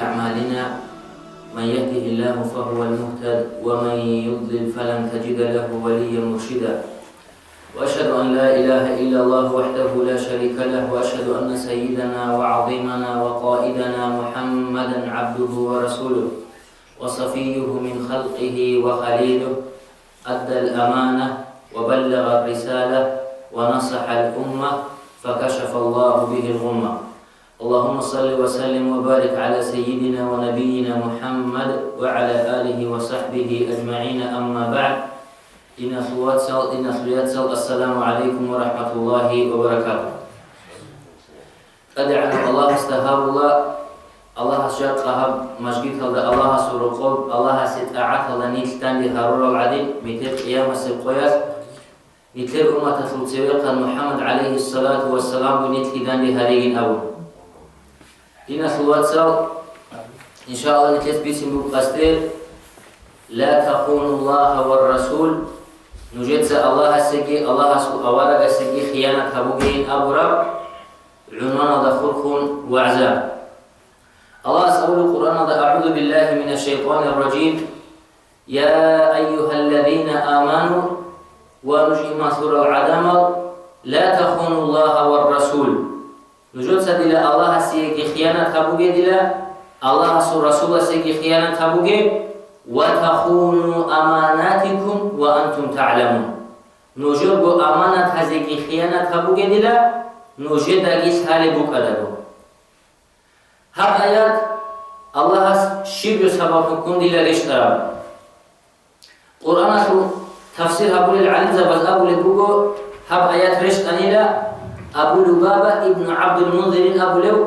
أعمالنا من يهده الله فهو المهتد ومن يضلل فلن تجد له وليا مرشدا وأشهد أن لا إله إلا الله وحده لا شريك له وأشهد أن سيدنا وعظيمنا وقائدنا محمدا عبده ورسوله وصفيه من خلقه وخليله أدى الأمانة وبلغ الرسالة ونصح الأمة فكشف الله به الغمة. اللهم صل وسلم وبارك على سيدنا ونبينا محمد وعلى آله وصحبه أجمعين. أما بعد، السلام عليكم ورحمة الله وبركاته. أدعنا الله استهاب الله شاقها مسجد الله سرقب الله ستاعت الله نيلتان لهارور العديد مثل قيام السبقيات مثل أمة الثلثوية محمد عليه الصلاة والسلام بنيت لدان لهاريين أول دينا ثلوات سال إن شاء الله نتلت باسم بقصدير لا تخونوا الله والرسول نجد الله السجي الله أورق السجي خيانة هبوغين أبو رب عنوان دخلكم وعزام الله سأقول القرآن أعوذ بالله من الشيطان الرجيم يا أيها الذين آمنوا ونجي سورة العدم لا تخونوا الله والرسول نجد سدل الله سيكي خيانة هبوغي دلا الله رسول سيكي خيانة هبوغي وتخونوا أماناتكم وأنتم تعلمون نجد أمانة هزيكي خيانة هبوغي دلا نجد أجيس هالي بوكالبو هر آيات الله شيء سبب كون دل ليش ترى قرآن شو تفسير أبو العلم زبز أبو لبوجو هر آيات ريش أنيلا أبو لبابة ابن عبد المنذر أبو لو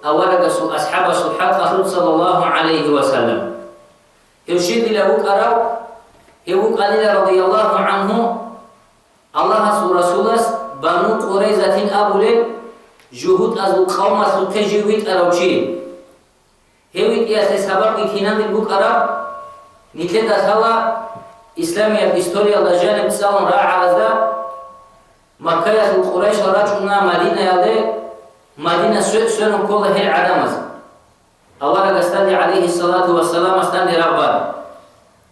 أورق أصحاب الصحابة رسول صلى الله عليه وسلم يرشد إلى بوك أراو يبوك أنيلا رضي الله عنه الله رسوله بنو قريظة أبو لو جهود از قوم از تجوید اروچی هیوید یا سبب کینان البوک عرب نیت داشلا اسلامی استوریا دجان بسالم را عرضه مکه از قریش راجعنا مدینه یاده مدینه سن كل هي عدمز الله رجستاني عليه الصلاة والسلام استاني ربا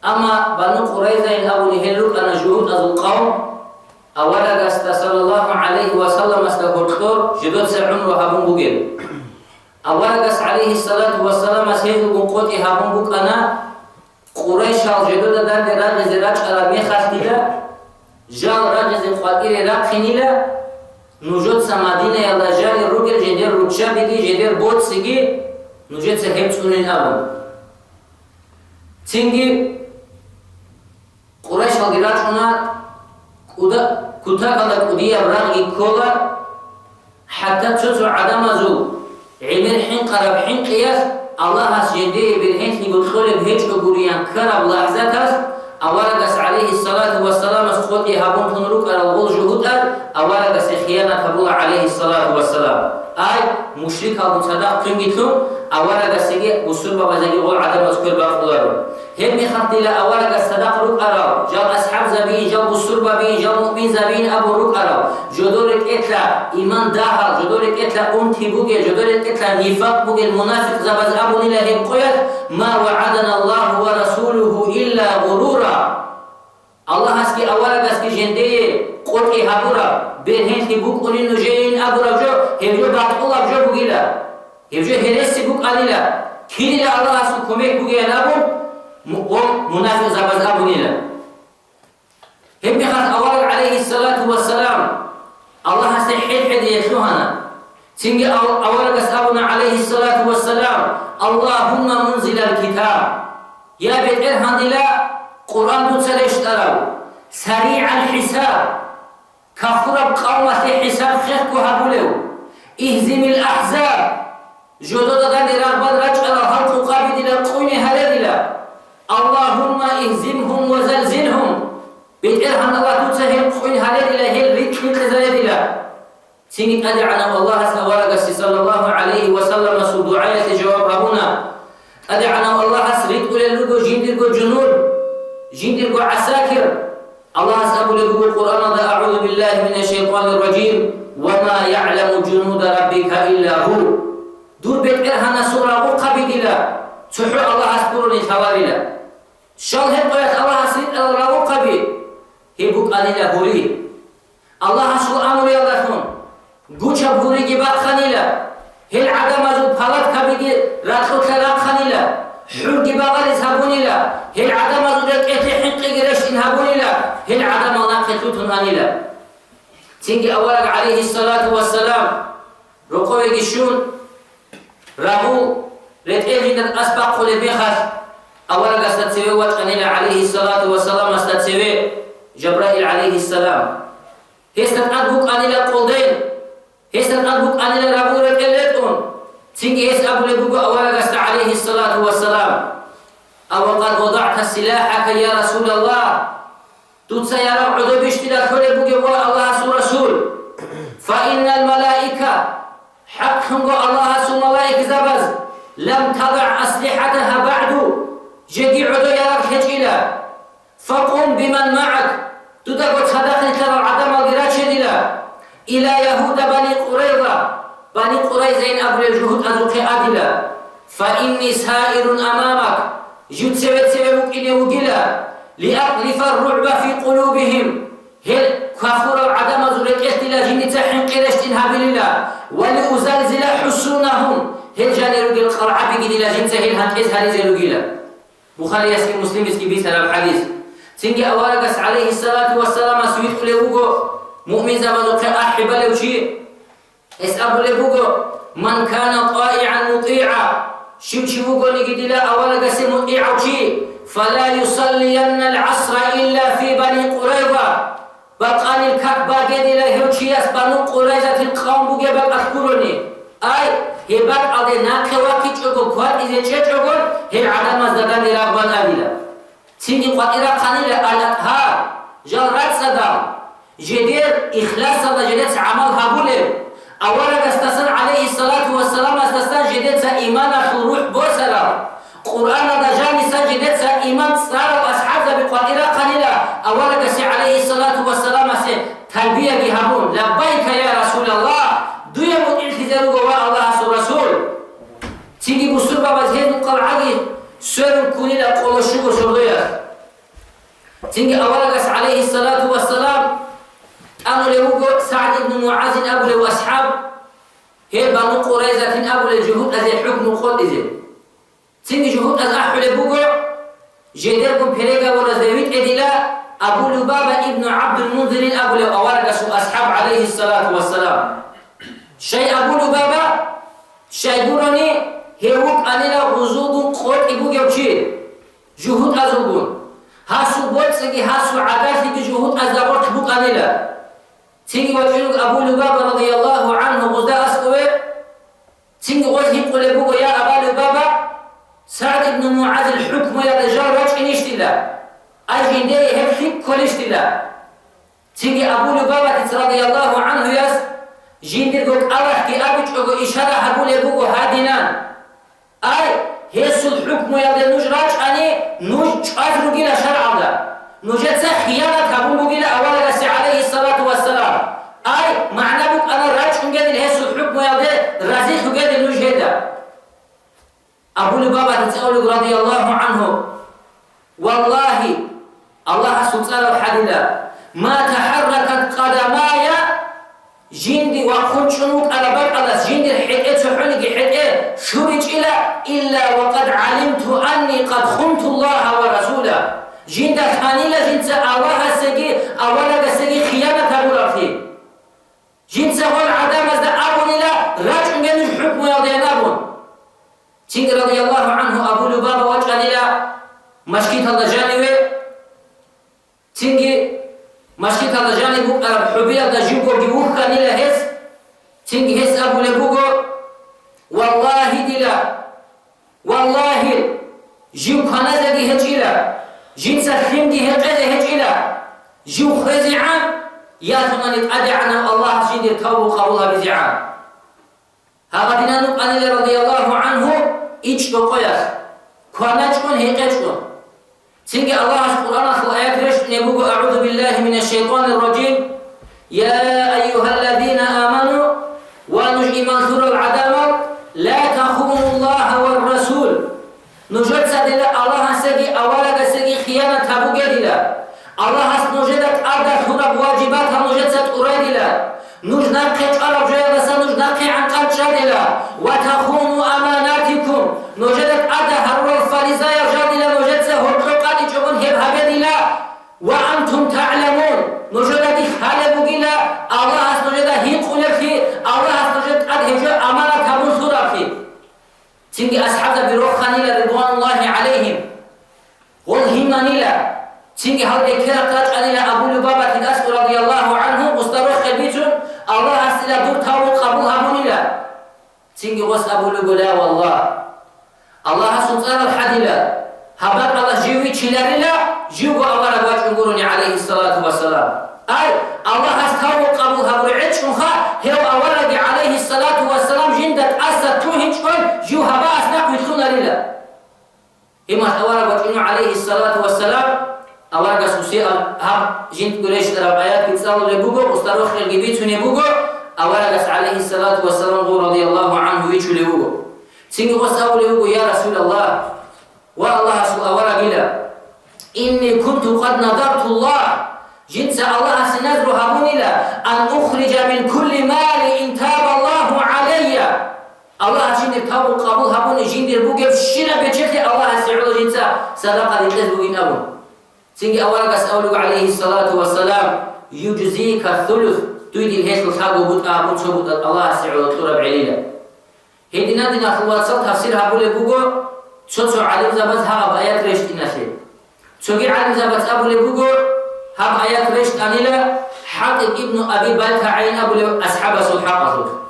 اما بنو قريظه ان ابو نهلوك انا جهود از القوم أولا قست صلى الله عليه وسلم استغفر جدود سعون وهابون بوغير أولا قست عليه الصلاة والسلام سيد قوتي هابون بوك أنا قريش الجدود دان راج زراج أرامي خاستيلا جال راج زفاقير راقينيلا نوجد سمادينة يلا جاري روغير جدير روكشا بيدي جدير بوت سيجي نوجد سهيب سنين أبو تنجي قريش الجراج هنا كتاكلا كوديا براغي كولا حتى تشوفوا عدم زو عمر حين قرب حين قياس الله سجدي بالحين يدخل بهيج كوريان كرب لحظات أورقس عليه الصلاة والسلام سخوتي هابون تنروك على الغول جهود أورقس خيانة هبول عليه الصلاة والسلام أي مشرك أبو صدق تنجتهم أورقس سجي وصل بابزاجي غول عدم أذكر بأخباره هم يخطي لا أورقس صدق روك أراو جاب أصحاب زبين جاب وصل بابين جاب مؤمن زبين أبو روك أراو جدورك إتلا إيمان داخل جدورك إتلا أمتي بوجي جدورك إتلا نفاق بوجي المنافق زبز أبو نلا هم قيل ما وعدنا الله ورسوله إلا غرورا الله هسكي أورقس كي جندي قوتي هابورا بينهن تبوك أنين نجين أبو رجو هبجو بعد الله بجو بوجيلا هبجو هرسي بوك أليلا كيلا الله هسكي كوميك بوجي أبو منافق زبز أبو نلا هم يخاف أورق عليه الصلاة والسلام الله هسكي حد يشوهنا تنجي أورق أبونا عليه الصلاة والسلام اللهم منزل الكتاب يا بيت إرهان لا قرآن تسليش تراو سريع الحساب كفر بقوة حساب خيرك هبولو اهزم الأحزاب جدود دان رغبان رجل هل تقابل إلى القوين هلدلا اللهم اهزمهم وزلزلهم بالإرهان الله تسهل القوين هلدلا هل ريتم تزلدلا سنك أدعنا والله سأورق صلى الله عليه وسلم سدعاية جواب هنا أدعنا والله سريت أولي اللغو جندرقو جنود جندرقو عساكر الله سأقول لكم القرآن أعوذ بالله من الشيطان الرجيم وما يعلم جنود ربك إلا هو دور بيت إرهنا سورة قبي دلا تحو الله أسبرني ثوارلا شال هم قيات الله أسرد الله قبي هبوك أنيلا هوري الله أسر أمر يالكم قوش بهوري جبات خنيلا هل عدم أزود فلات قبي دي راتلو تلات خنيلا حول جبال يذهبونيلا هل عدم أزود حقي قرش يذهبونيلا هل عدم ناقتلو تنانيلا تنجي أولك عليه الصلاة والسلام رقوة جشون راهو رتئل جدا أسبق قولي بيخش أولك استتسوي واتقنيلا عليه الصلاة والسلام استتسوي جبرائيل عليه السلام هستن أدبوك أنيلا قولدين هستن أدبوك أنيلا راهو رتئلتون تنجي هس أبو لبوك أولك است عليه الصلاة والسلام أو قد وضعت سلاحك يا رسول الله تتسى يا رب عدو باشتلا كل بوك الله رسول فإن الملائكة حقهم الله سو ملائكة زبز لم تضع أسلحتها بعد جدي عدو يا رب حجيلا فقم بمن معك تدقوا صدقني ترى العدم الغراء شديلا إلى يهود بني قريظة بني قريظة أبو الجهود أذوق أدلا فإني سائر أمامك جد سوي مكيني وقلا لأقذف الرعب في قلوبهم هل كفر العدم زرق إلا جني تحن قرشت إنها بالله ولأزلزل حسونهم هل جاني رجل قرعة بقيد إلا جنسه هل هنكيز هل زي رجلا بخاري يسكي مسلم يسكي بيسر الحديث سنجي أولغس عليه الصلاة والسلام سويت لهوغو مؤمن زبادو أحب له شيء اسأبو لهوغو من كان طائعا مطيعا شوغو نجد لا أولغس مطيعا شيء فلا يصلين العصر إلا في بني قريظة بقان الكعبة قد لا هوشياس بنو قريظة القوم بجبل أذكرني أي هبات على ناكوا كيتشوغو كوات إذا تشوغو هل عدم زدان لرغبان أبيلا سيدي قائرة قنيلة الأطهار جرات صدام جدير إخلاص صدا جدير عمل هبولي أولا استسان عليه الصلاة والسلام استسان جدير إيمان الروح بوسرا قرآن دجاني سجدت إيمان صار أصحاب بقائرة قنيلة أولا قسي عليه الصلاة والسلام تلبية بهبون لبيك يا رسول الله دوية متعتزل قواء الله رسول تيجي بسربة بزهد القرعي سر كوني لقول الشبه سردية تيجي أولا قس عليه الصلاة والسلام أنه له سعد بن معاذ أبو له أصحاب هي بنو قريظة أبو الجهود أزي حكم قد إذن تيجي جهود أز أحول بوغو جديركم فريقا ورزويت إدلا أبو لبابة ابن عبد المنذر أبو لأوارق أصحاب عليه الصلاة والسلام شيء أبو لبابة شيء بوراني هيوك أنيلا غزوب قوت إبوغ يوشير جهود أزوبون هاسو بوت سيجي هاسو عادات لكي جهود أزدابوت بوك أنيلا تيجي وجهود أبو لبابة رضي الله عنه غزدا أسكوه تيجي وجهي قول بوغو يا أبا لبابة سعد بن معاذ الحكم يا رجال وجه نشتلا أجندي هم فيك كل اشتلا تيجي أبو لبابة رضي الله عنه يس جندي قلت الله كي أبيك أقول إشارة أبو لبوغو هادنان أي هيسو الحكم يا نجراج أني نج أجر قيل شرع الله نجت خيانة أبو قيل أولا قسي عليه الصلاة والسلام أي معنى بك أنا راج قيل هيسو الحكم يا رزيق قيل نجهده أبو لبابة تسأل رضي الله عنه والله الله سبحانه وتعالى ما تحركت قدماي جندي وخنشنوك على بقى جندي الحقيقة سحنك حقيقة شرج إلا وقد علمت أني قد خنت الله ورسوله جند خانيلة جند الله سجي أولا سجي خيانة أبو رفي جند سهول عدم أزد أبو لا رجع من الحكم يضينا أبو تيجي رضي الله عنه أبو لبابة وجه إلى مشكيت الله جانبه تيجي مشكيت الله جانبه حبيا الله جيبه جيبوه كان إلى هس تيجي هس أبو لبوغو والله دلا والله جيو خنازة دي هجيلا جنس الخيم دي هجيلا جيو خزعان يا ثمان أدعنا الله جند الكون قبولها بزعان هذا دينانو أن رضي الله عنه إيش بقياس كوناجكون هيكاجكون سنجي الله القرآن الآيات رش نبوغ أعوذ بالله من الشيطان الرجيم يا أيها الذين آمنوا ونجئ منثور العدم لا sadila Allah segi awalaga segi khiyana tabu gedila Allah nujedat ada hurab wajibat nujedat uradila нужна qechara joyagasa нужна qe'anqal chadila wa takhunu amanatikum nujedat ada harwal fariza yarjadila nujetsa hurqati chobun heb habedila wa antum ta'lamun nujedat khalabugila Allah nujedat hiqulfi Allah nujedat adhejo amana tabu surafi Tingi ashabda birokhanila ridwanullahi alayhim Qul himanila Tingi halde kira qaj anila Abu Lubaba Asqu radiyallahu anhu Ustarokh bitun Allah asila dur tawul qabul hamunila Tingi qos Abu Lubula wallah Allah sultan al-hadila Habat Allah jiwi chilarila Jiwu Allah wajh unguruni alayhi salatu wassalam Ay Allah tawul qabul hamur ichunha Hew awalagi alayhi salatu wassalam jindat asad tuhinchkon Jiw haba asnaq witkhuna lila Imat awala wajh alayhi salatu wassalam Awal gasusi ham jint Quraysh taraf ayat kitsalu lebugo ustarokh gibi tune bugo awal gas alaihi salatu wassalam radhiyallahu anhu wichu lebugo singi wasawu lebugo ya Rasulullah wa Allah awal gila inni kuntu qad nadartu Allah jint sa Allah sinazru habunila an ukhrija min kulli mali in taba Allah alayya Allah jindir tabu qabul habuni jindir buge shina becheti Allah si'udu jintsa sadaqa lillahi bugin abun Singi awalagas awlugu alayhi salatu wassalam yujzika thuluth tuidil heshlu thagu buta abun sobut Allah si'udu turab ilila Hedina dina khulwatsal tafsir habule bugo Chocho alim zabaz hab ayat resht inashe Chogi alim zabaz abule bugo hab ayat resht anila Hatib ibn Abi Balta'in abule ashabasul haqasud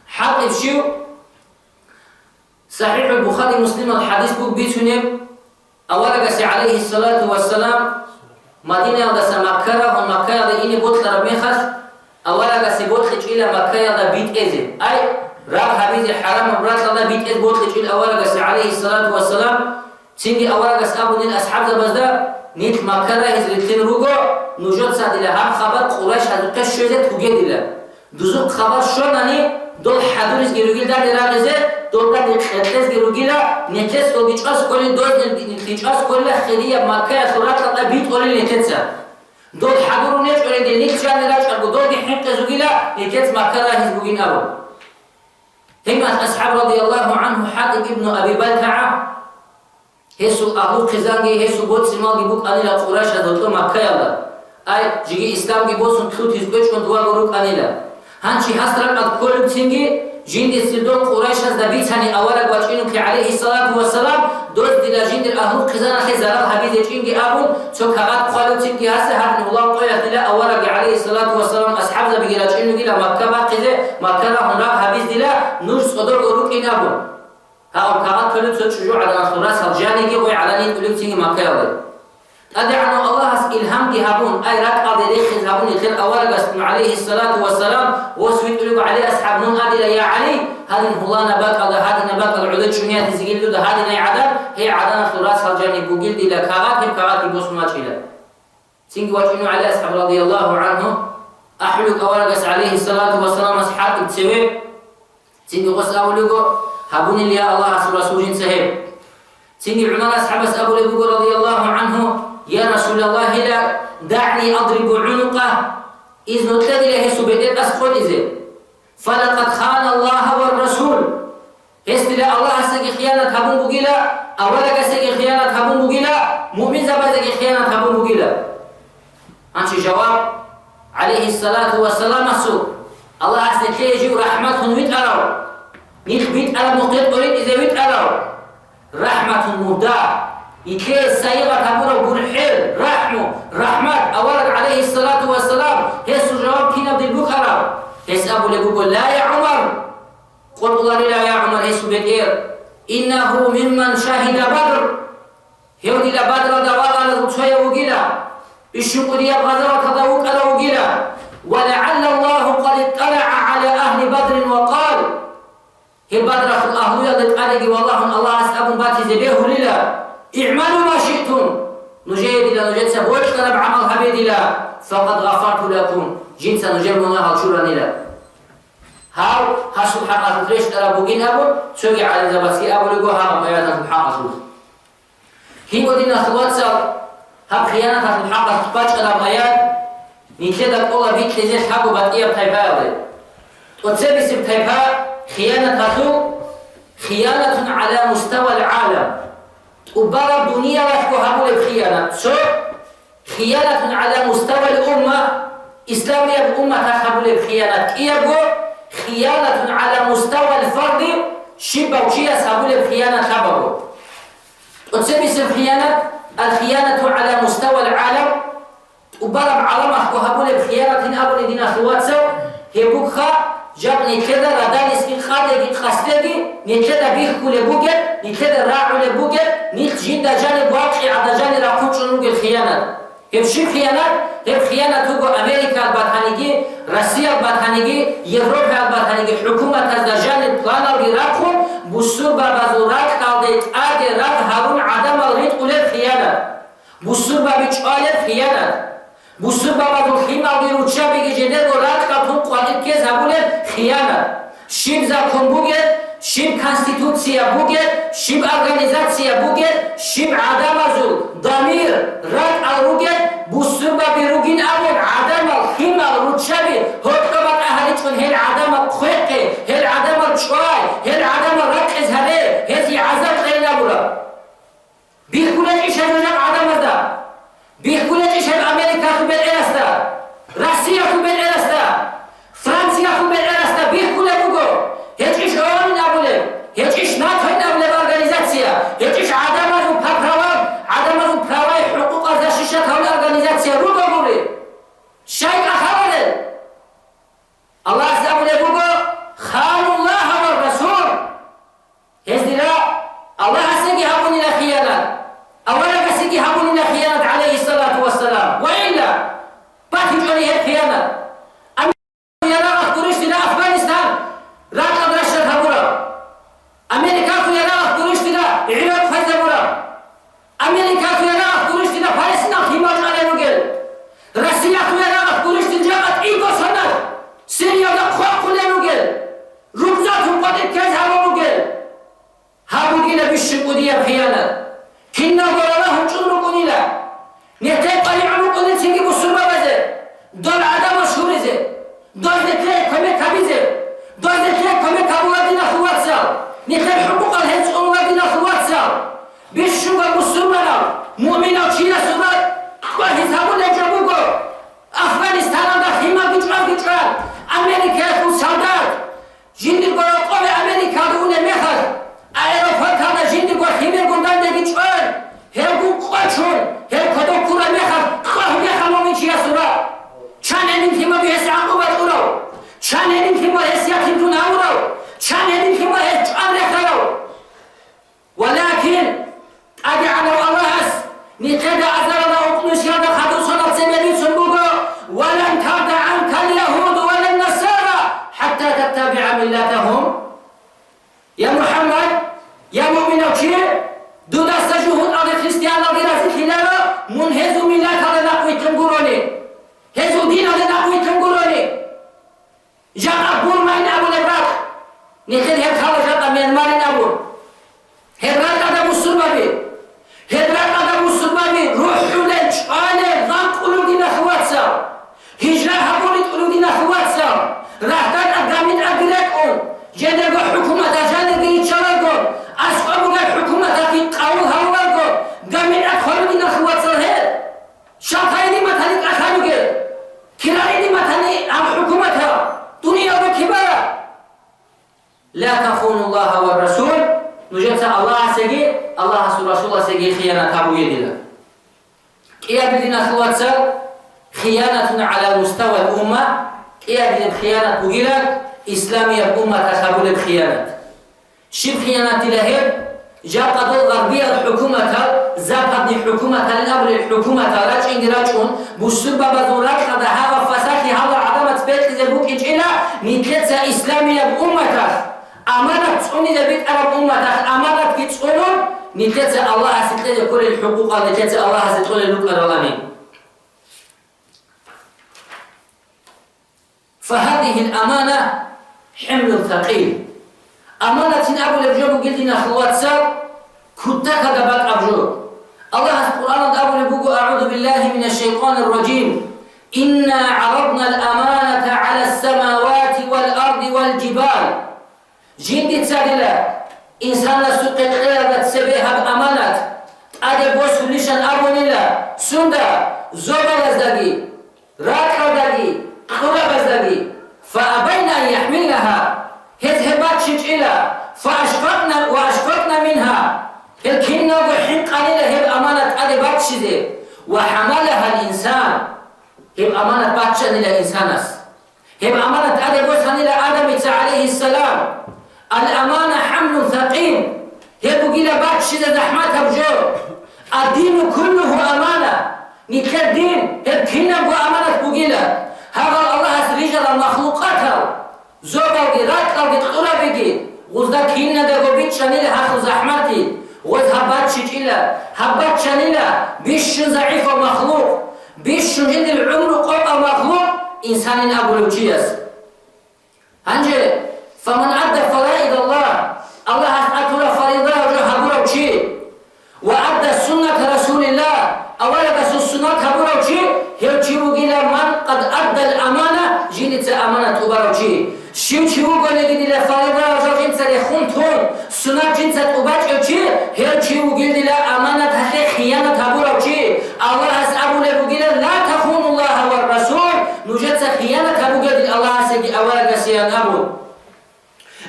Hatib shiu Sahih al-Bukhari Muslim al-Hadis bug bitunem Awalagas alayhi salatu wassalam Madina yadasa Makkara hon Makka yada ini botlara mekhas Awalagas botlich ila Makka yada bit eze Ay rab habizi haram bratla bit ez botlich ila awalagas alayhi salatu wassalam Tingi awalagas abunil ashab zabazda Nit Makkara hizritin rugo Nujot sadila ham khabar Quraysh hadukka shoze tugedila Duzuk khabar shonani Dol haduriz girugildan iragize Dolda nitles girugila Nitles o gichas koli doz gichas koli khiriya Makkaya suratla bit oli nitetsa Dol haduru nech oli de nitchan iraj argu Dol di hiqqa zugila nitets Makkara hizbugin abu Himat ashab radiyallahu anhu Hatib ibn Abi Balta'a Hesu ahlu qizangi hesu bot simal gibuk anila Quraysh adolto Makkaya la Ay jigi Islam gibosun tut hizgoch kon dua goruk anila Hanchi hasrak ad kolub tingi Jindi sidon Quraysh az da bitani awala gwachinu ki alayhi salatu wassalam Dost dila jindir ahlu qizana khi zarar habize chingi abun Chok haqat qalub tingi hasi hadni Allah qoyat dila awala ki alayhi salatu wassalam Ashab da bigila chinu dila Makka baqize Makka da hunraq habiz dila Nur sodor goruk in abun Haqab haqat kolub chok shuju adana suras haljani ki qoy alani kolub tingi Makka yadil أدعنا الله إلهام جهابون أي رك أدري خذابون الخير أول قسم عليه الصلاة والسلام وسويت له عليه أصحاب نون أدري يا علي هذا هو نبات على هذا نبات العدد شنيا تزجيل له هذا نعدد هي عدنا خلاص هالجاني بوجيل دي لكارات هم كارات يبص ما تشيله سينج وجهنا عليه أصحاب رضي الله عنه أحلك أول قسم عليه الصلاة والسلام أصحاب تسوي سينج قص أولوجو هابون اللي الله رسول سهيب سينج عمر أصحاب أبو رضي الله عنه يا رسول الله لا دعني أضرب عنقه إذ نتلد له سبيل أسقل إذا فلقد خان الله والرسول هستلا الله سجى خيانة هبون بقيلا أولك سجى خيانة هبون بقيلا مؤمن زبادة خيانة هبون بقيلا أنت جواب عليه الصلاة والسلام سو الله سجى يجي رحمة ويت أراو نخبيت على مقتل أريد إذا ويت أراو رحمة مهداة يكي سيغة تبورا برحيل رحمة أولك عليه الصلاة والسلام هسو جواب كنا بالبكرة هس أبو لبوكو لا يا عمر قلت الله لا يا عمر هسو بكير إنه ممن شاهد بدر هودي لبدر دواغا لغتشايا وقيلا الشكر يا غزرة تدوك ألا وقيلا ولعل الله قد اطلع على أهل بدر وقال هي بدر أهل يدك ألقي والله الله أسأب باتي زبيه لله اعملوا ما شئتم نجيد إلى نجد سبوش طلب عمل حبيد إلى فقد غفرت لكم جنسا نجيب الله الشورا إلى هاو سبحانه تريش ترى بوغين أبو تشوقي على زباسي أبو لقوها مقيادا سبحانه هي ودينا خواتسا هب خيانات الحق باج أنا بيان نيتدا كولا بيت لزيش حبو بطيئة بتايبها وتسبس بتايبها خيانة على مستوى العالم وبرا الدنيا راح هبول الخيانة شو خيانة على مستوى الأمة إسلامية الأمة تخبول الخيانة إيابو خيانة على مستوى الفرد شبه وشيا هبول الخيانة خبرو وتسبس الخيانة على مستوى العالم وبرا بعلمه وهبول الخيانة أبو لدينا خواتسو هي بوكخا جاب نتكدا ردان اسمين خاده جيت خستدي نتكدا بيخكو لبوجر نتكدا راعو لبوجر نت جندا جانب واقعي على جانب راكوتشو نوج الخيانة هي شو خيانة؟ هي خيانة توجو أمريكا البطانية روسيا البطانية يوروبا البطانية حكومة هذا جانب بلانا وراكم بوسور بابازورات كالديت آدي راد هارون عدم الريت قول الخيانة بوسور بابيش آل الخيانة بوسور بابازور خيمة ويروتشا بيجي جديد ورات كالتون قوالد كيز هبول خيانة شيب زاكم بوجر شيب كونستيتوسيا بوجر شيب أورغانيزاتسيا بوجر شيب عدم زول ضمير راد الروجر بوسور بابيروجين أبون عدم الخيمة الروتشابي هكذا أهلتون هل عدم الخيقة هل عدم الشواي هل عدم الركز هذه هذه عزم غير نبورا بيقولون إيش هذا عدم هذا بيقولون إيش أمريكا في بالإرستا روسيا في بالإرستا فرنسا في بالإرستا بيقولون بوجو هيش أون نبوله هيش ناتو نبوله أورغانيزاتسيا هيش عدم البراوي حقوق الزشيشة هول أورغانيزاتسيا روجو بوله شيء أخبره الله سبحانه بوجو خان الله والرسول هزدلا الله سيجي هبوني لخيانة أولا سيجي هبوني لخيانة عليه الصلاة والسلام وإلا باتجوني هي خيانة أمريكا أخبرش إلى أفغانستان راك أدرشت هبورا أمريكا يرى أخبرش إلى العراق فزبورا أمريكا يرى أخبرش إلى فلسطين خيمات على نوجل روسيا يرى أخبرش إلى جامعة إيغو سنة سوريا يخاف كل نوجل رمزاتهم قد كذا نوجل هابوجينا بالشقودية خيانة كنا ضررهم جنو قنيلا نتاي قليعون قنيل سيجي بسربة بزي دول عدم مشهور زي دول نتاي كمي كبيزي دول نتاي كمي كبوادين أخوات سال نتاي حقوق الهنس أموادين أخوات سال بالشقة بسربة مؤمنة وشينا سربة وحسابون لجابوكو أفغانستان دا خيمة بيجوان أمريكا يكون سودات جندي قوة أمريكا دون مخر أوروبا كذا جندي قوة خيمة قندان بيجوان هيكون قوتشون هيكون كورا مخر قوة مخر مؤمن شيا سرا شان هنين خيمة بيهس عقوبة أورو شان هنين خيمة هس ياتين دون أورو شان هنين خيمة هس جوان رخيو ولكن أجعل الله نتدى أزرنا أقنش يانا خدوصنا بسميني سنبوغو ولن ترضى عنك اليهود ولا النصارى حتى تتبع ملتهم يا محمد يا مؤمن وكيل دو دست جهود على خريستيان الغراسي خلاله منهزو ملت على نقوي تنقروني هزو دين على نقوي تنقروني جاء أبور مين أبو العراق نتدى هكذا جاء من مارين أبور هرات أدى مسلمة هدرات أدى مسلمة روحوا لنش آله ضاق قلوبنا خواتسا هجرة هبولت قلوبنا خواتسا راحتان أقامين أقرأكم جدروا حكومة جانب يتشاركم أسقبوا الحكومة في قاول هواكم قامين أدخلوا خواتسا هيد شاقايني مثلك أخانوك كرايني مثلي عن حكومتها دنيا بكبارة لا تخونوا الله والرسول نجد الله سجى الله رسول الله سجى خيانة أبو يدنا. إيه بدنا خواتسا خيانة على مستوى الأمة. إيه بدنا خيانة بقولك إسلامية الأمة تخبل الخيانة. شو خيانة لهب؟ جاء قدر غربية الحكومة زابط الحكومة الأمر الحكومة راج إنجراجون بوسط بابزورات هذا هذا فساد هذا عدم بيت لزبوك إجلا نتلت إسلامية الأمة. أمانة تسوني دبيت أرب أمة أمانة كتسونون نتلت الله ستلت كل الحقوق نتلت الله ستلت لك الرلامين. فهذه الأمانة حمل ثقيل. أمانة أبو الأبجوب قلت لنا خوات سار كتاك دبات أبجوب الله القرآن أقول بقول أعوذ بالله من الشيطان الرجيم إنا عرضنا الأمانة على السماوات والأرض والجبال جند تسادلا إنسان سقط قيادة سبيها بأمانة أدي بوس ليشان أبونيلا سندا زوبا بزدقي راكا بزدقي قرى بزدقي فأبين أن يحملها هذهبات شجئلا وأشفقنا منها الكنا وحين قليلة هي الأمانة أدي باتشده وحملها الإنسان هي الأمانة باتشان إلى إنسانس هي الأمانة أدي بوسان إلى آدم عليه السلام الأمانة حمل ثقيل هي بقيلة باتشده زحمتها بجو الدين كله أمانة نتكلم الدين هي الكنا وأمانة بقيلة هذا الله رجل المخلوقات زوبا وقرات وقرى بقي وذا كنا دقو بيتشان إلى هاخو زحمتي وز هبات شجيلا هبات شانيلا بيشن ضعيف مخلوق بيشن هند العمر قوة مخلوق إنسان أبو لوجيس هنجي فمن أدى فرائض الله الله أتولى فريضة وجه أبو لوجي وأدى سنة رسول الله أولا بس السنة أبو لوجي هيوجي وقيل من قد أدى الأمانة جينت أمانة أبو لوجي شو قال لي دي الفريضة وجه جنس الخنتون سنة جنس أباج أوجي هيوجي وقيل لي أمانة هذه خيانة أبو لوجي الله أسأبو لبقيل لا تخون الله والرسول نوجد خيانة أبو قيل الله سيدي أولا قسيان أبو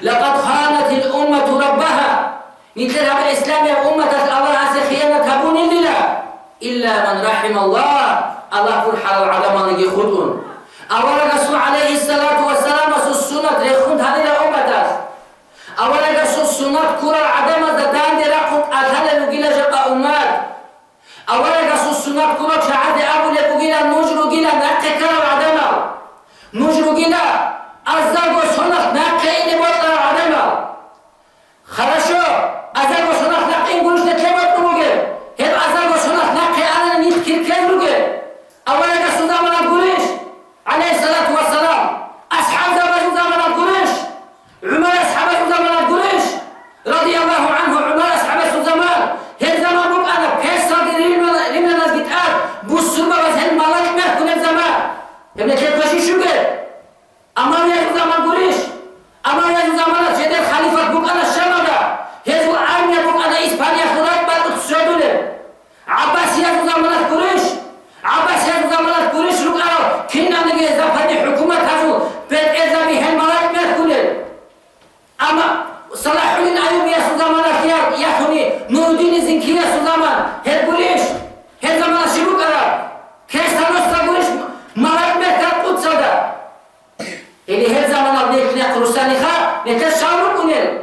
لقد خانت الأمة ربها نتلها بالإسلام يا أمة الله خيانة أبو نللا إلا من رحم الله الله كل حال العدم نجي خدون أولا رسول عليه الصلاة والسلام السنة رخون هذه الأمة أولا رسول السنة كرة العدم زدان دي رخون أتهل نجيل جبا أمات أولا رسول السنة كرة شعاد أبو لبقيل نجر جيل نقكر العدم نجر جيل أزاق وسنة نقين بطل العدم خرشو أزاق وسنة نقين قلوش نتلمت نموغي هل أزاق وسنة نقين أنا نتكير كذلوغي أولا رسول زمان قليش عليه الصلاة والسلام أصحاب زمان قريش عمر أصحاب زمان قريش رضي الله عنه عمر أصحاب زمان هل زمان بك أنا كيسر لمن الناس قتال بوسوبة وزهل ملاك مهكون الزمان ابن كيف بشي شوكي أما يجب زمان قريش أما يجب زمان جديد خليفة بك أنا الشمدة هزو عامية بك أنا إسبانيا خلاك بل أتسعدولي عباس يجب زمان قريش عباس يجب زمان قريش لك أنا كنا نجي زفادي حكومة هزو بيت إزامي هل ملاك مهكولي أما صلاح الدين أيوبي يسو زمان يخوني نور الدين الزنكي يسو زمان هل قريش هل زمان شبك أنا كيسا نصر قريش ملاك مهكال قدس هذا اللي هل زمان أبنيك نقرساني خا نتشاور كنيل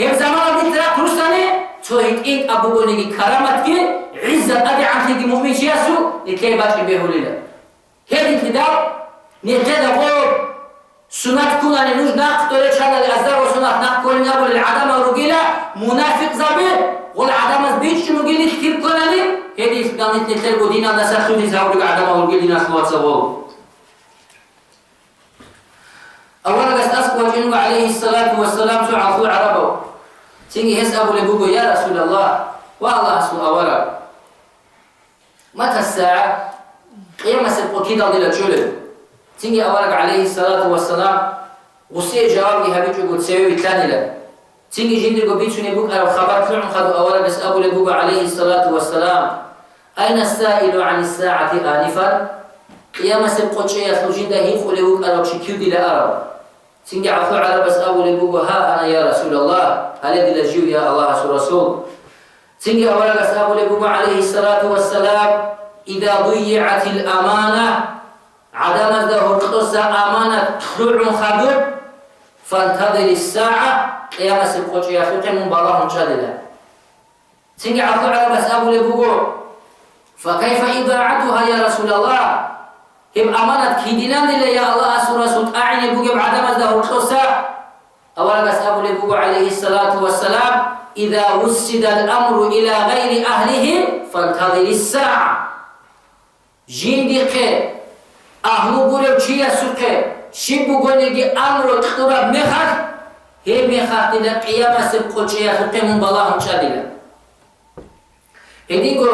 هل زمان أبنيك نقرساني توهيد إيد أبو قولي كرامتك عزة أبي عنك مؤمن شياسو لكي باتك بيهولي هذه الكتاب نتدى غور سنة كنا لنوج ناقتل شانا لأزدار وسنة ناقتل نقول العدم ورقيلة منافق زبير والعدم زبيت شنو قيلي كتير كنا لي هذه الكتاب نتلقوا دينا نسخوا دي زاورق عدم ورقيلة نسخوات سواه أولا أسأسكوا جنوب عليه الصلاة والسلام سعفوا عربه تيجي يسأبوا لبوكو يا رسول الله والله أسأل أولا متى الساعة قيامة سبقوا كده ضل الجلد تيجي أولك عليه الصلاة والسلام وسي جوابي هبيجو قد سيوي الثاني له تيجي جندر قبيتشو نبوك أو خبر فلعن خذوا أولك أسأبوا لبوك عليه الصلاة والسلام أين السائل عن الساعة آنفا قيامة سبقوا شيء يسلو جنده هيفو لبوك ألوك شكيو دي لأرب تيجي عفو على بس أبو لبوك ها أنا يا رسول الله هل يدي لجيو يا الله رسول تيجي أولك أسأبوا لبوك عليه الصلاة والسلام إذا ضيعت الأمانة عدم الظهور قصة أمانة تخلع خدود فانتظر الساعة قيامة سبقوش يا أخي من براهم شادلة تيجي عفو على بس أبو لبوكو فكيف إضاعتها يا رسول الله هم أمانة كيدنان لله يا الله رسول أعني بوكو بعدم الظهور قصة أولا بس أبو لبوكو عليه الصلاة والسلام إذا وسد الأمر إلى غير أهله فانتظر الساعة جندق أهلو قولوا چيا سوكي شبو قولي أمر تخطرب مخاك هي مخاك دي قيامة سبقو چيا سوكي من بلاهم شادلة هديكو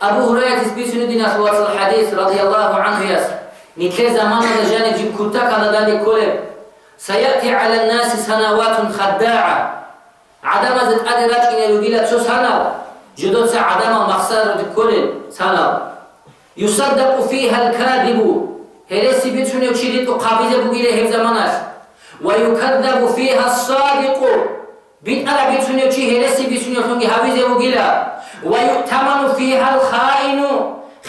أبو هريرة تثبت ندينا خلوات الحديث رضي الله عنه ياس نتلي زمان لجانب جيب كتاك على ذلك كله سيأتي على الناس سنوات خداعة عدم زد أدراج إن الوجيلة شو سنة جدود عدم مخسر كل سنة يصدق فيها الكاذب هلسي بيتشون يشيلت قابيزة بقيلة هف زماناش ويكذب فيها الصادق بيت ألا بيتشون يشي هلسي بيتشون يخلوني هابيزة بقيلة ويؤتمن فيها الخائن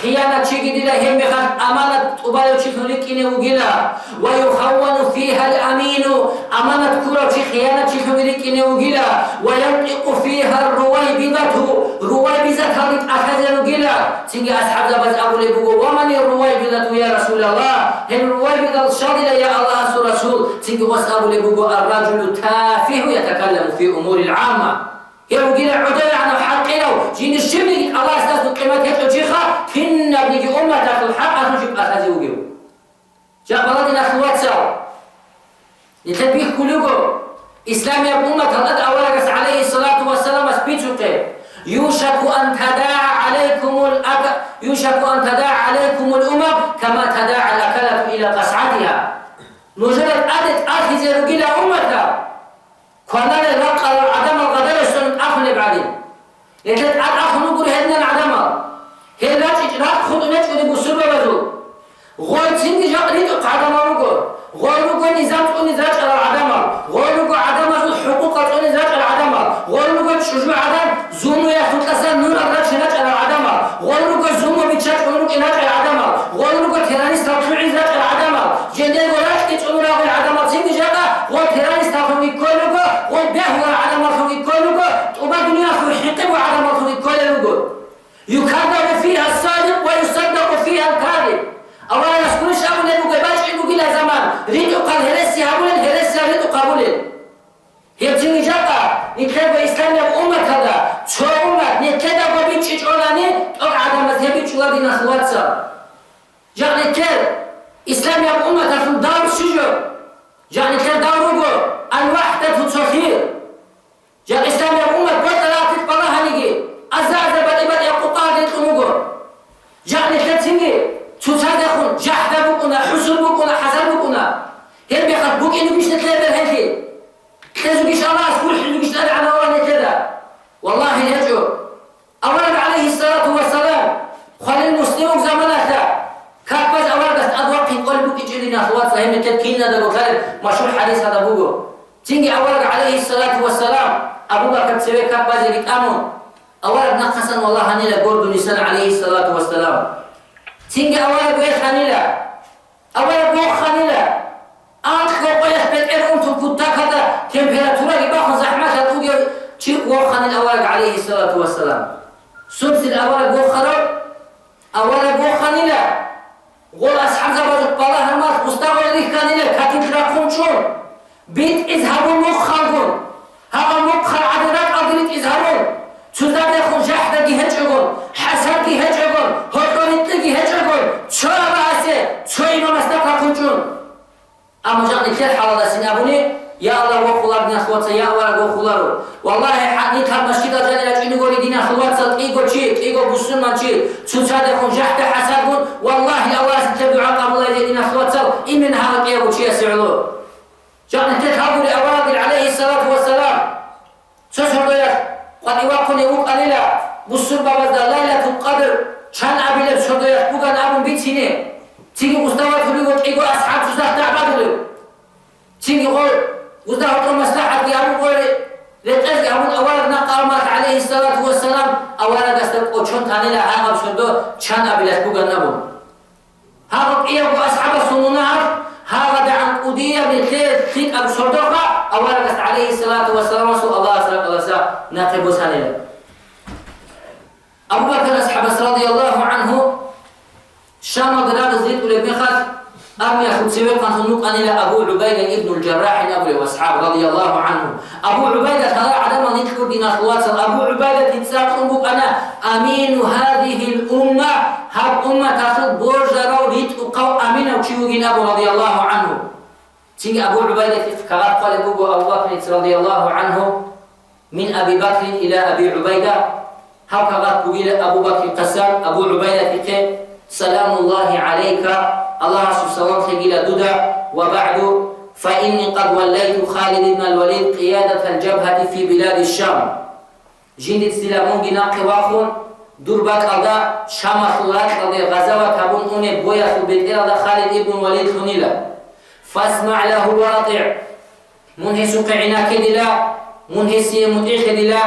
خيانة شيء لا هم بخاف أمانة أبالو شيء خليكينه وجلا ويخون فيها الأمين أمانة كورة شيء خيانة شيء خليكينه وجلا وينطق فيها رويبضة هذه أخذ وجلا تيجي أصحاب زبز أبو لبوغو ومن الرويبضة يا رسول الله هم الرويبضة الشاغلة يا الله رسول تيجي وس أبو لبوغو الرجل تافه يتكلم في أمور العامة يلو جينا عدل عن الحق لو جين الشمل الله استاذ قيمة هيك جيخا كنا بنيجي أمة داخل الحق أنجيب أخذي وجيو جاء بلدنا أخوات سوا لتنبيه كلكم إسلام يا أمة الله أولك عليه الصلاة والسلام أثبتك يوشك أن تداعى عليكم الأمم كما تداعى الأكلة إلى قصعتها مجرد أدت أخذ رجل أمتها كنا نلقى العدم القدر السنة أخذ بعدين لذلك أخذ نقول هدنا العدم هي لا خذ نجد بسرعة بذو غول سنجي جاقريت عدم نقول غول نقول نظام نزاج على العدم غول نقول عدم الحقوق نزاج على العدم غول نقول شجوع عدم زوم يأخذ كسر نور الرجل نزاج على العدم غول نقول زوم بيتشات غول نقول نزاج على العدم غول نقول تيرانيس تطلع نزاج على العدم جندل وراش تجعلون على العدم سنجي جاقا غول تيرانيس تطلع كله وبيهو عدم الخوي كله وبعدين يأخذ حقب وعدم الخوي كله يكذب فيها الصادق ويصدق فيها الكاذب أولا نسكن الشعب اللي باش يقول لها زمان ريد قال هرسي هقول هرسي ريد قبول هي بتيجي جاكا نكتب إسلام أمة هذا شو أمة نكتب وبيتش علاني أو عدم مذهبي شو هذه نخوات صار جاء نكتب إسلام أمة هذا دار شجر جاء نكتب داره الوحدة تصير جاء الإسلام يا أمة بطلات بلاها نيجي أزاز بدأ يقطع الأمور جاء نكتسنجي تصادقون جحد بكنا حسن بكنا حسن بكنا هل بيخاف بك إنه بيش نتلاقى هالشيء تلزم بيش الله كل حلو بيش تدعى على الله نتلاقى والله يجوا أولا عليه الصلاة والسلام خلي المسلمون زمانه كابز أولا أدوق يقول بك إجلنا أخوات فهم التدكين هذا بكلم مشهور حديث هذا بوجو تيجي أولا عليه الصلاة والسلام أبو بكر تسوي كابز يجيك أمون أولا نقصا والله هنيلا قرد نسان عليه الصلاة والسلام تيجي أولا بيت هنيلا أولا بوخ هنيلا أنت قوي يثبت أنتم كنت كذا تمبيراتورا يباخذ زحمة تقول شيء بوخ هنيلا أولا عليه الصلاة والسلام سلسل أولا بوخ أولا بوخ هنيلا قول أصحاب زبادة بالله الماس مستقبل ذي كانينا كاتب راكم شون بيت إذهبوا مخالكم هذا مخال عددات أدريت إذهبون سوزاد يخون جحدة جهجعون حسن جهجعون هرقانيت جهجعون شو أباسي شو إمام استقراكم شون أما جاء نكتر حوالا سنابوني يا الله وخلار دين أخواتي يا الله وخلارو والله حقني تاب مشكلة جاني لجيني قولي دين أخواتي إيقو تشيك إيقو بسلمان تشيك سوزاد يخون جحدة حسن والله الله ستبدو عقاب الله يدين أخواتي إمن هذا إيقو تشيه سعلو جاء نكتر حابولي أوادل عليه الصلاة والسلام سوسر دويات قد يوقن يوق أليلا بسر بابزدا ليلة القدر شان أبيلب سر دويات بغان أبن بيتيني تيجي مستوى تلوغو إيقو أصحاب سوزاد تعبادلو تيجي قول وزده قول مصلحة دي أبو قول لتأذي أبو أولا نقامات عليه الصلاة والسلام أولا قستر قوشون تانيلا هاقب سردو شان أبيلب بغان أبن هاقب إيقو أصحاب السنونات هذا عن قدية من خير أبو سردوخة أولا قست عليه الصلاة والسلام رسول الله صلى الله عليه وسلم ناقب سنيلا أبو بكر أصحاب رضي الله عنه شام قرار زيد ولبن خاص أم يأخذ سبيل قانونك أن إلى أبو عبيدة ابن الجراح أبو وأصحاب رضي الله عنه أبو عبيدة هذا عدم نذكر دين أخوات أبو عبيدة تتساق أمك أنا أمين هذه الأمة هذه أمة تأخذ بورجرا وريتقوا أمين وشيوغين أبو رضي الله عنه تيجي أبو عبيدة كغاب قال أبو بكر رضي الله عنه من أبي بكر إلى أبي عبيدة هكذا بقول أبو بكر قسام أبو عبيدة سلام الله عليك الله سبحانه وتعالى دودا وبعد فإني قد وليت خالد بن الوليد قيادة الجبهة في بلاد الشام جندت سلامون جناق واخون دربك أدا شام خلات أدا غزوة تبون أن بويا في بيت أدا خالد بن الوليد خنيلا فاسمع له واطع منهس قعناك دلا منهس مطيع دلا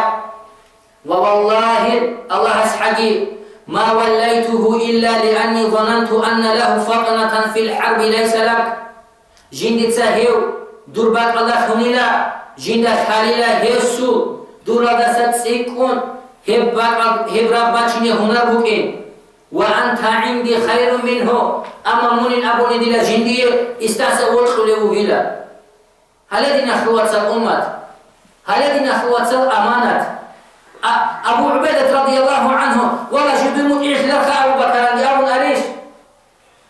ووالله الله أسحقي ما وليته إلا لأني ظننت أن له فطنة في الحرب ليس لك جند سهيو دربات الله خنيلا جند خاليلا هيسو دورا ستسيكون هب رباتشني هنر بكين وأنت عندي خير منه أما من أبو ندلا جندي استعسى خليه هلا هل دينا خلوات الأمة هل دينا خلوات الأمانة أبو عبيدة رضي الله عنه والله جد المطيع لك أبو بكر أبو أريش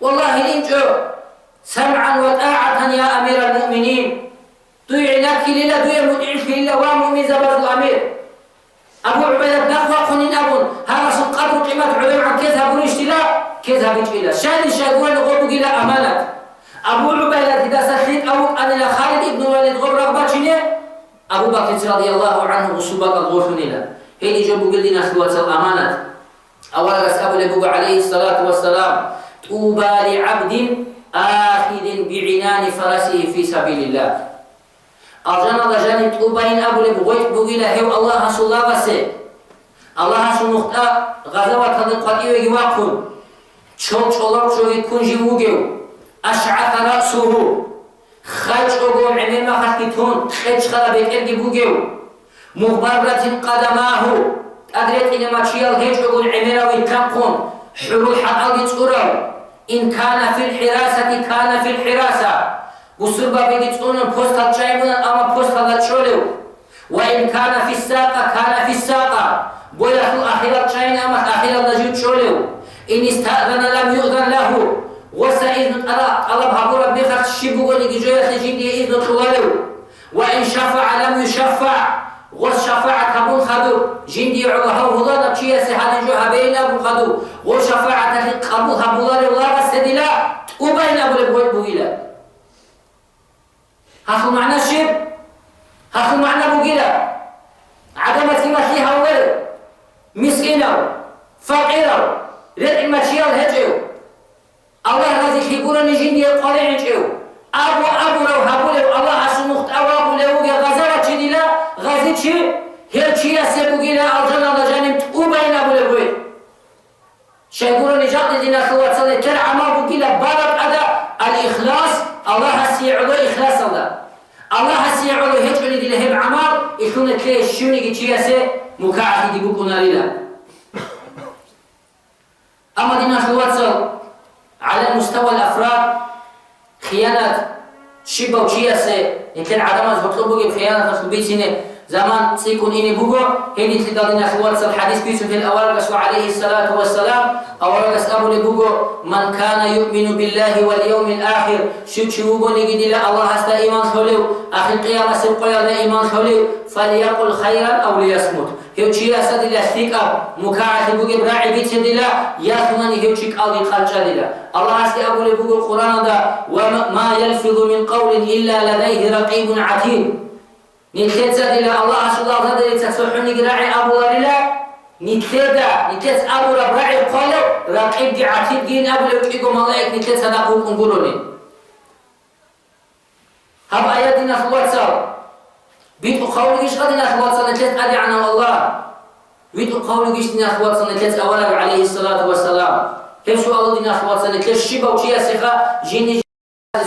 والله لنجو سمعا وطاعة يا أمير المؤمنين طيع لك لله دوي مطيعك لله ومؤمن زبر الأمير أبو عبيدة نخوة قنين أبو هذا سنقدر قيمة علم عن كذهب اشتلاء كذهب اشتلاء شان الشاقوان غبو إلى أمانة أبو عبيدة إذا سخيت أبو أن خالد بن الوليد غب رغباتشني أبو بكر رضي الله عنه وصباك الغوثن إلى هيدي جنبو قلنا خلوة الأمانة أولا أصحاب النبي عليه الصلاة والسلام طوبى لعبد آخذ بعنان فرسه في سبيل الله أرجانا رجال طوبين أبو لبغيت بغيلا هيو الله صلى وسي الله سنخطأ غزوة تنقلئ يواقون شولار شوي كنجي وغيو أشعث رأسه خلش أقوم عمين ما خلقتون خلش خلبك إرقي بغيو مغبرة قدماه أدريت إنما تشيال هيج أقول عميرا ويتنقون حلول حقال يتقرر إن كان في الحراسة كان في الحراسة وصربا بيجتون بوسطة جايبونا أما بوسطة تشولو وإن كان في الساقة كان في الساقة بويلة أخيرا جاين أما أخيرا نجيب تشولو إن استأذن لم يؤذن له وسإذن طلب هبورا بيخت الشبو اللي جوية تجيب لي إذن طوالو وإن شفع لم يشفع غوث شفاعة هبون خدو جندي عوها وهلا نبشي سهل جو هبين أبو خدو غوث شفاعة قبول هبولا لله السدلا وبين أبو البويت بويلا هاخو معنا الشيب هاخو معنا بويلا عدمت مثلها ولو مسكينه فقيره رد المشيال هجو الله رزق يقولون جندي قارئ هجو أبو لو هبولو الله أسمخت أبو لو غزارة جديلا غازي شيء هل شيء سبوجينا أرجعنا لجانب وبين أبو البويت شيقولون نجات لدينا خوات صلى كل عمل بوجيلا بارك أدا الإخلاص الله هسيعلو إخلاص الله هسيعلو هج لدينا هم عمل يكون كل شيء شيء مكعب دي بكونا لله أما دينا خوات صل على مستوى الأفراد خيانة شبه وشياسة يمكن عدم هتطلبوا خيانة خلبيتنا زمان سيكون إني بوجو هني تدلنا خوات الحديث بيسو في الأول رسول عليه الصلاة والسلام أول رسول أبو لبوجو من كان يؤمن بالله واليوم الآخر شو نجد لا الله هستا إيمان خلو آخر قيامة سبقيا لا إيمان خلو فليقل خيرا أو ليصمت هيو شياسة دلا ستيك أب مكاعة بوجي براعي بيت دلا ياخذني هيو شيك أو دي خالجة دلا الله هستا أبو لبوجو القرآن دا وما يلفظ من قول إلا لديه رقيب عتيد نتيجة دلا الله سبحانه وتعالى تسوحني قراعي أبو لله نتيجة أبو ربراعي قالوا رقيب دي عتيد جين أبو لبوجو ملاك نتيجة نقول انقلوني هم آياتنا خوات صار بيتو قوليش غدنا أخوات صلى الله عليه عنا والله بيتو قوليش دنا أخوات صلى الله أولا عليه الصلاة والسلام كيف سؤال دنا أخوات صلى الله الشبه وشيا سخاء جيني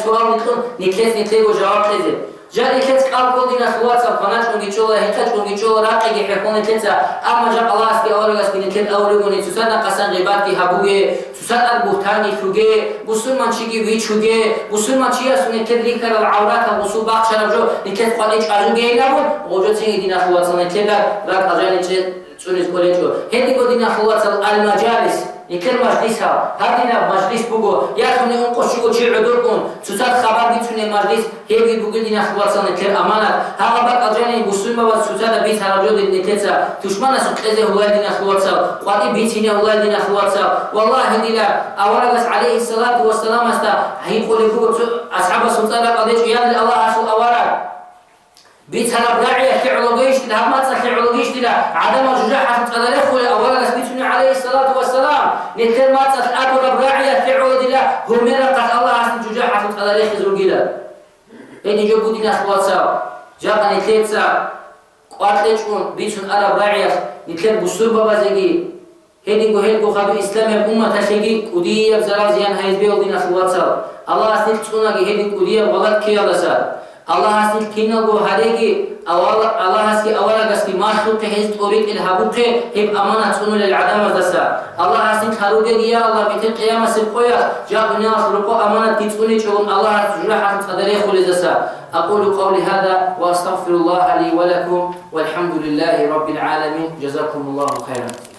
سؤال نتلت وجواب كذا جاء نتلت قال كل دنا أخوات صلى الله عليه وسلم هتاج راقي يحكون نتلت أما جاء الله سبي أولا سبي نتلت أولا ونتسنا قسم غيباتي هبوه سوسات البهتاني شوجي بوسون منشيجي ويشوجي بوسون منشيا سنة تدريك العورات البوسو باق شربجو نتلت قاليش أرجوجي نبون وجود سنة دين أخوات صلى نتلت راك أجاني تسونيز كوليجو هدي قدين أخوات صلى المجالس نتلت مجلسها هذينا مجلس بوجو يا سنة أنقش شو شيء عدوركم سوسات Сусад хабар битуне мардис хеги бугил дина хватсан нетер аманат ҳама бак аҷани бусума ва сусада бит хараҷот нетеца душмана суқезе хулай дина хватсал қати битине хулай дина хватсал валлаҳи дила аварагас алейҳи салату вассалам аста ҳин қолигу асҳаба султана қадеш яни аллаҳ асул аварак بيتها راعية كعلوجيش لها ما كعلوجيش لها عدم الشجاعة تقدر يخول أولا بيتنا عليه الصلاة والسلام نتر ما أبو راعية كعلوج لها هم مرقت الله عشان الشجاعة تقدر يخزر جلا إني جبوا دينا أخوات سوا جاء نتلت سا قاتلشون بيتون أرب راعية نتلت بسور بابا زجي هدي خدو إسلام أمة تشجيع كودية بزرازيان هيزبي ودينا أخوات سوا الله عشان تشونا هدي كودية غلط كيا لسا الله حسن كنا جو هريجي الله حسن أولا قصدي ما شو تحس توريك الهبوك هب أمانة تكون للعدم الدسا الله حسن خروجي يا الله بيت القيامة سبقيا جاء الناس رقوا أمانة تكوني شون الله حسن جرح حسن قدري خل دسا أقول قولي هذا وأستغفر الله لي ولكم والحمد لله رب العالمين جزاكم الله خيرا.